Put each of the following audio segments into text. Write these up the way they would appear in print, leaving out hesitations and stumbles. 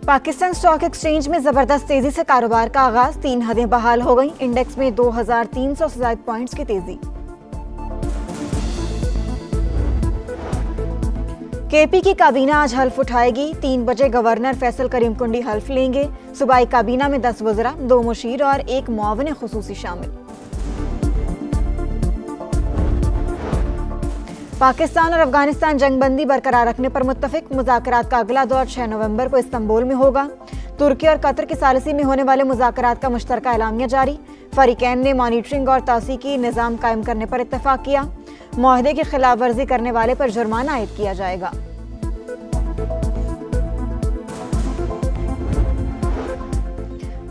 Pakistan stock exchange में जबरदस्त तेजी से कारोबार का आगाज, 3 हदें बहाल हो गई। इंडेक्स में 2300 से ज्यादा पॉइंट्स की तेजी। केपी की काबीना आज हल्फ उठाएगी। 3 बजे गवर्नर फैसल करीम कुंडी हल्फ लेंगे। सूबाई काबीना में 10 वज़रा, 2 मुशीर और 1 मुआविन खुसूसी शामिल। पाकिस्तान और अफगानिस्तान जंगबंदी बरकरार रखने पर मुत्तफिक। मुज़ाकरात का अगला दौर 6 नवंबर को इस्तांबुल में होगा। तुर्की और कतर की सालिसी में होने वाले मुज़ाकरात का मुश्तरका एलामिया जारी। फरीकैन ने मॉनिटरिंग और तौसीकी निज़ाम कायम करने पर इत्तफाक किया। मुआहदे की खिलाफ वर्जी करने वाले पर जुर्माना आयद किया जाएगा।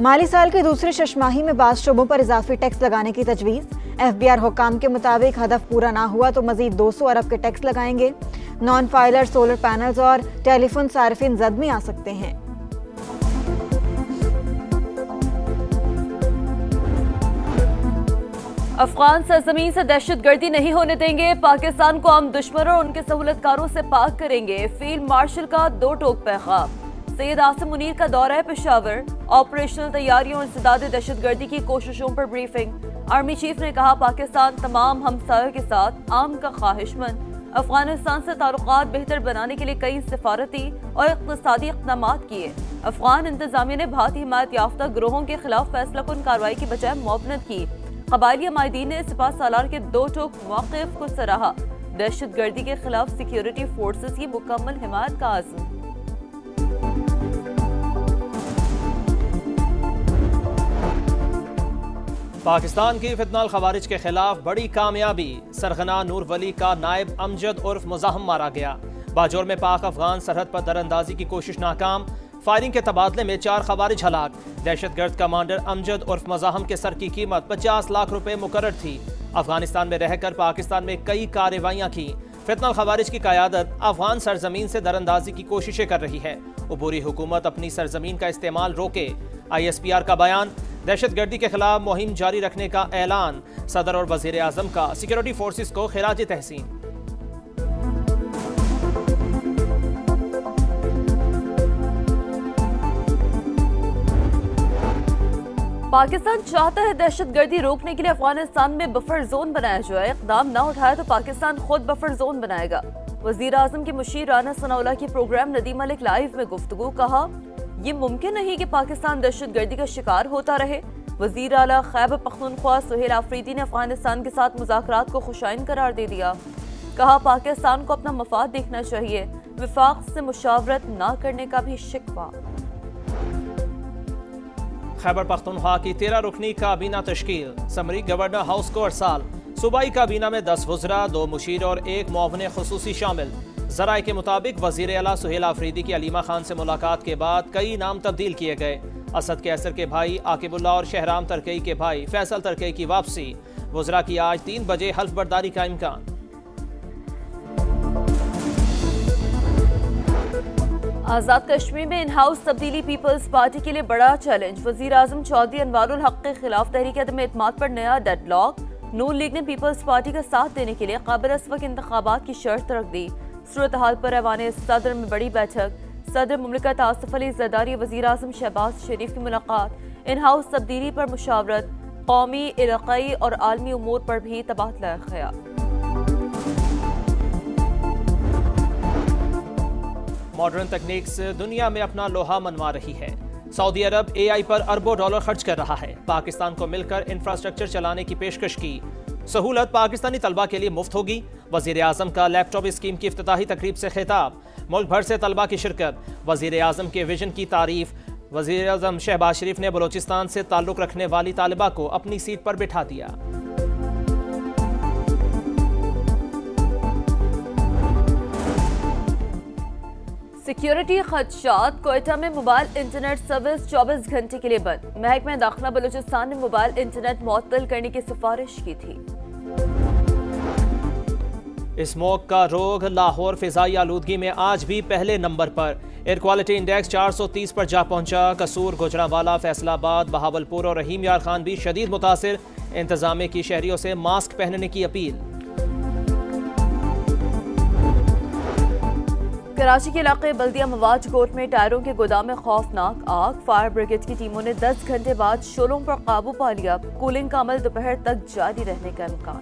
माली साल की दूसरी शशमाही में बाज़ शोबों पर इजाफी टैक्स लगाने की तजवीज़। FBR हुकाम के मुताबिक हदफ पूरा ना हुआ तो मजीद 200 अरब के टैक्स लगाएंगे। नॉन फाइलर सोलर पैनल्स और टेलीफोन सार्फिन जद में आ सकते हैं। अफगान सरजमीन से दहशतगर्दी नहीं होने देंगे। पाकिस्तान को आम दुश्मनों और उनके सहूलतकारों से पाक करेंगे। फील्ड मार्शल का 2 टोक पैगाम। सैयद आसिम मुनीर का दौरा है पेशावर। ऑपरेशनल तैयारियों और इंसदाद दहशतगर्दी की कोशिशों पर ब्रीफिंग। आर्मी चीफ ने कहा पाकिस्तान तमाम हमसायों के साथ आम का ख्वाहिशमंद। अफगानिस्तान से ताल्लुकात बेहतर बनाने के लिए कई सिफारती और इक़्तिसादी इक़दाम किए। अफगान इंतजामिया ने भारतीय हिमायत याफ्ता गिरोहों के खिलाफ फैसला कुन कार्रवाई की बजाय मुआवनत की। कबायली माहिदीन ने सिपा सालार के 2 टोक मौक़िफ़ को सराहा। दहशतगर्दी के खिलाफ सिक्योरिटी फोर्सेस की मुकम्मल हिमायत का आज़म। पाकिस्तान की फितनाल खवारिज के खिलाफ बड़ी कामयाबी। सरगना नूर वली का नायब अमजद उर्फ मुज़ाहम मारा गया। बाजौर में पाक अफगान सरहद पर दरअंदाजी की कोशिश नाकाम। फायरिंग के तबादले में 4 खवारिज हलाक। दहशतगर्द कमांडर अमजद उर्फ मुज़ाहम के सर की कीमत 50 लाख रुपए मुकर्रर थी। अफगानिस्तान में रहकर पाकिस्तान में कई कार्रवाइयाँ की। फितनाल खवारिज की क़यादत अफगान सरजमीन से दरअंदाजी की कोशिशें कर रही है। अबूरी हुकूमत अपनी सरजमीन का इस्तेमाल रोके। ISPR का बयान। दहशतगर्दी के खिलाफ मुहिम जारी रखने का ऐलान। सदर और वजीर आजम का सिक्योरिटी फोर्सेस को खिराज तहसीन। पाकिस्तान चाहता है दहशतगर्दी रोकने के लिए अफगानिस्तान में बफर जोन बनाया जाए। इक़दाम न उठाया तो पाकिस्तान खुद बफर जोन बनाएगा। वजीर आजम के मुशीर राना सनाउल्लाह की प्रोग्राम नदीम मलिक लाइव में गुफ्तगू। कहा ये मुमकिन नहीं कि पाकिस्तान दहशतगर्दी का शिकार होता रहे। वजीर आला खैबर पख्तूनख्वा सुहेल आफरीदी ने अफगानिस्तान के साथ मुज़ाकरात को खुशाइन करार दे दिया। कहा पाकिस्तान को अपना मफाद देखना चाहिए। विफाक से मुशावरत न करने का भी शिकवा। खैबर पख्तूनख्वा की 13 रुकनी काबीना तश्कील। समरी गवर्नर हाउस को अरसाल। सूबाई काबीना में 10 वज़रा, 2 मुशीर और 1 मुआविन खुसूसी शामिल। ज़राए के मुताबिक वज़ीर आला सुहेल आफरीदी की अलीमा खान से मुलाकात के बाद कई नाम तब्दील किए गए। असद कैसर के भाई आकिबुल्लाह और शहराम तरकई के भाई फैसल तरकई की वापसी। वज़रा की आज 3 बजे हल्फ बर्दारी का इम्कान। आज़ाद कश्मीर में इन हाउस तब्दीली पीपल्स पार्टी के लिए बड़ा चैलेंज। वज़ीर आज़म चौधरी अनवारुल हक के खिलाफ तहरीक अदम एतमाद पर नया डेडलॉक। नून लीग ने पीपल्स पार्टी का साथ देने के लिए काबिल अस्वक इंतखाबात की शर्त रख दी। सूरत हाल पर ऐवान सदर में बड़ी बैठक। सदर मुमलिकत आसिफ अली ज़रदारी वज़ीर आज़म शहबाज शरीफ की मुलाकात। इन हाउस तब्दीली पर मुशावरत। कौमी, इलाक़ाई और आलमी उमूर पर भी तबादला ख्याल। मॉडर्न तकनीक्स दुनिया में अपना लोहा मनवा रही है। सऊदी अरब AI पर अरबों डॉलर खर्च कर रहा है। पाकिस्तान को मिलकर इंफ्रास्ट्रक्चर चलाने की पेशकश की। सहूलत पाकिस्तानी तलबा के लिए मुफ्त होगी। वज़ीर आज़म का लैपटॉप स्कीम की इफ्तिताही तकरीब से खिताब। मुल्क भर से तलबा की शिरकत। वज़ीर आज़म के विजन की तारीफ। वज़ीर आज़म शहबाज शरीफ ने बलोचिस्तान से ताल्लुक़ रखने वाली तालिबा को अपनी सीट पर बिठा दिया। सिक्योरिटी खदशात। कोयटा में मोबाइल इंटरनेट सर्विस 24 घंटे के लिए बंद। महकमा दाखिला बलूचिस्तान ने मोबाइल इंटरनेट मुअत्तल करने की सिफारिश की थी। स्मोक का रोग। लाहौर फिजाई आलूदगी में आज भी पहले नंबर पर। एयर क्वालिटी इंडेक्स 430 पर जा पहुंचा। कसूर, गुजरांवाला, फैसलाबाद, बहावलपुर और रहीम यार खान भी शदीद मुतासिर। इंतजामिया की शहरियों से मास्क पहनने की अपील। कराची के इलाके बल्दिया मवाज कोट में टायरों के गोदाम में खौफनाक आग। फायर ब्रिगेड की टीमों ने 10 घंटे बाद शोलों पर काबू पा लिया। कूलिंग का अमल दोपहर तक जारी रहने का इम्कान।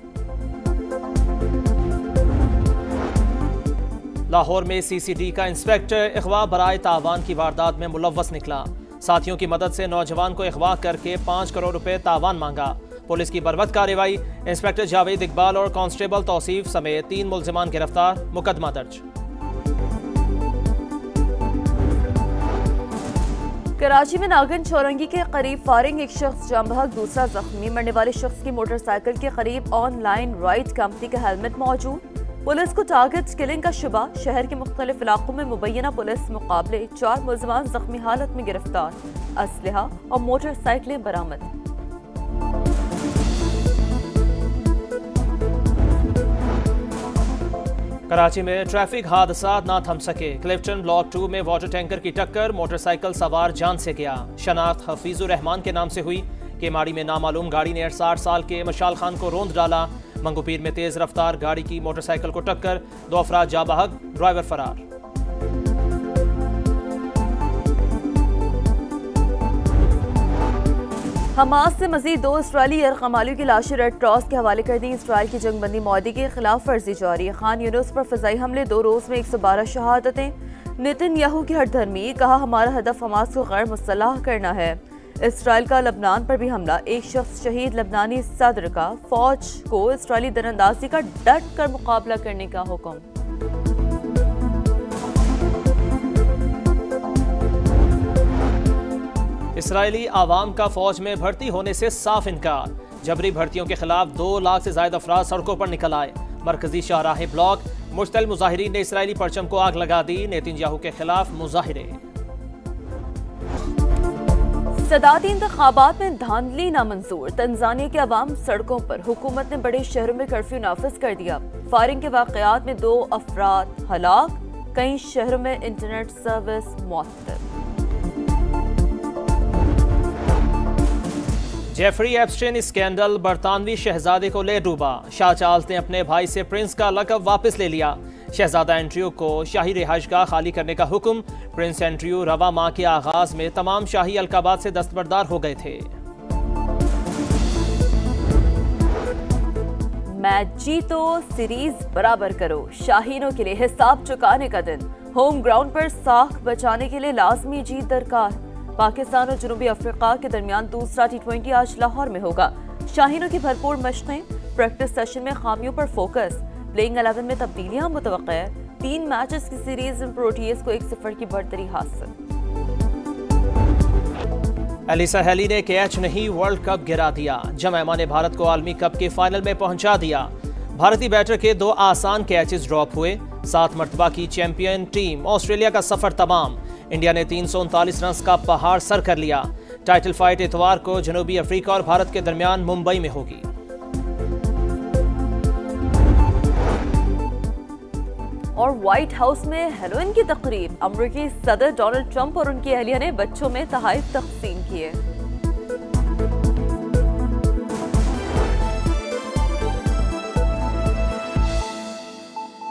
लाहौर में CCD का इंस्पेक्टर अगवा बराए तावान की वारदात में मुलव्वस निकला। साथियों की मदद से नौजवान को अगवा करके 5 करोड़ रुपए तावान मांगा। पुलिस की बर्वत कार्रवाई। इंस्पेक्टर जावेद इकबाल और कांस्टेबल तौसीफ समेत 3 मुलजिमान गिरफ्तार। मुकदमा दर्ज। कराची में नागन चौरंगी के करीब फायरिंग, एक शख्स जाम बहक, दूसरा जख्मी। मरने वाले शख्स की मोटरसाइकिल के करीब ऑनलाइन राइड कंपनी का हेलमेट मौजूद। पुलिस को टारगेट किलिंग का शुबा। शहर के मुख्तलिफ इलाकों में मुबैना पुलिस मुकाबले। 4 मुलजिमान जख्मी हालत में गिरफ्तार। असलहा और मोटरसाइकिलें बरामद। कराची में ट्रैफिक हादसा ना थम सके। क्लिफ्टन ब्लॉक 2 में वाटर टैंकर की टक्कर, मोटरसाइकिल सवार जान से गया। शनाख्त हफीजुर रहमान के नाम से हुई। केमाड़ी में नामालूम गाड़ी ने 60 साल के मशाल खान को रोंद डाला। मंगोपीर में तेज रफ्तार गाड़ी की मोटरसाइकिल को टक्कर, 2 अफराद जा बहक, ड्राइवर फरार। हमास से मजीद 2 इसराइली यरगमालियों की लाशें रेड क्रॉस के हवाले कर दी। इसराइल की जंगबंदी मुआहदे के खिलाफ वर्जी जारी। खान यूनुस पर फजाई हमले, 2 रोज में 112 शहादतें। नेतन्याहू की हठधर्मी, कहा हमारा हदफ हमास को गैर मुसल्लह करना है। इसराइल का लबनान पर भी हमला, 1 शख्स शहीद। लबनानी सदर का फौज को इसराइली दरअंदाजी का डट कर मुकाबला करने का हुक्म। इसराइली आवाम का फौज में भर्ती होने से साफ इनकार। जबरी भर्तियों के खिलाफ 2 लाख से ज्यादा अफराद सड़कों पर निकल आए। मरकजी शाहराह ब्लॉक मुश्तल मुजाहिरीन ने इसराइली परचम को आग लगा दी। नेतन्याहू के खिलाफ मुजाहिरे। सदाती इंतखाबात में धांधली नामंजूर। तंजानिया के अवाम सड़कों पर। हुकूमत ने बड़े शहरों में कर्फ्यू नाफिज कर दिया। फायरिंग के वाकयात में 2 अफराद हलाक। कई शहरों में इंटरनेट सर्विस मुअत्तल। जेफरी एप्स्टीन स्कैंडल बरतानवी शहजादे को ले डूबा। शाह चार्ल्स ने अपने भाई से प्रिंस का लक़ब वापस ले लिया। शहजादा एंड्रयू को शाही रिहाइशगाह खाली करने का हुक्म। प्रिंस एंड्रयू रवा माह के आगाज में तमाम शाही अलकाबात से दस्तबरदार हो गए थे। मैच जीतो, सीरीज बराबर करो। शाहीनों के लिए हिसाब चुकाने का दिन। होम ग्राउंड पर साख बचाने के लिए लाजमी जीत दरकार। पाकिस्तान और जनूबी अफ्रीका के दरमियान दूसरा T20 आज लाहौर में होगा। शाहीनों की भरपूर मशक़ें। प्रैक्टिस सेशन में खामियों पर फोकस। प्लेइंग 11 में तब्दीलियां मुतवक्के। 3 मैचेस की सीरीज में प्रोटीज को 1-0 की बढ़तरी हासिल। एलिसा हेली ने कैच नहीं वर्ल्ड कप गिरा दिया। जमैमा ने भारत को आलमी कप के फाइनल में पहुंचा दिया। भारतीय बैटर के 2 आसान कैचेस ड्रॉप हुए। 7 मरतबा की चैंपियन टीम ऑस्ट्रेलिया का सफर तमाम। इंडिया ने 339 रन का पहाड़ सर कर लिया। टाइटल फाइट इतवार को जनूबी अफ्रीका और भारत के दरमियान मुंबई में होगी। और व्हाइट हाउस में हेलोइन की तकरीब। अमेरिकी सदर डोनाल्ड ट्रंप और उनकी अहलिया ने बच्चों में तोहफे तकसीम किए।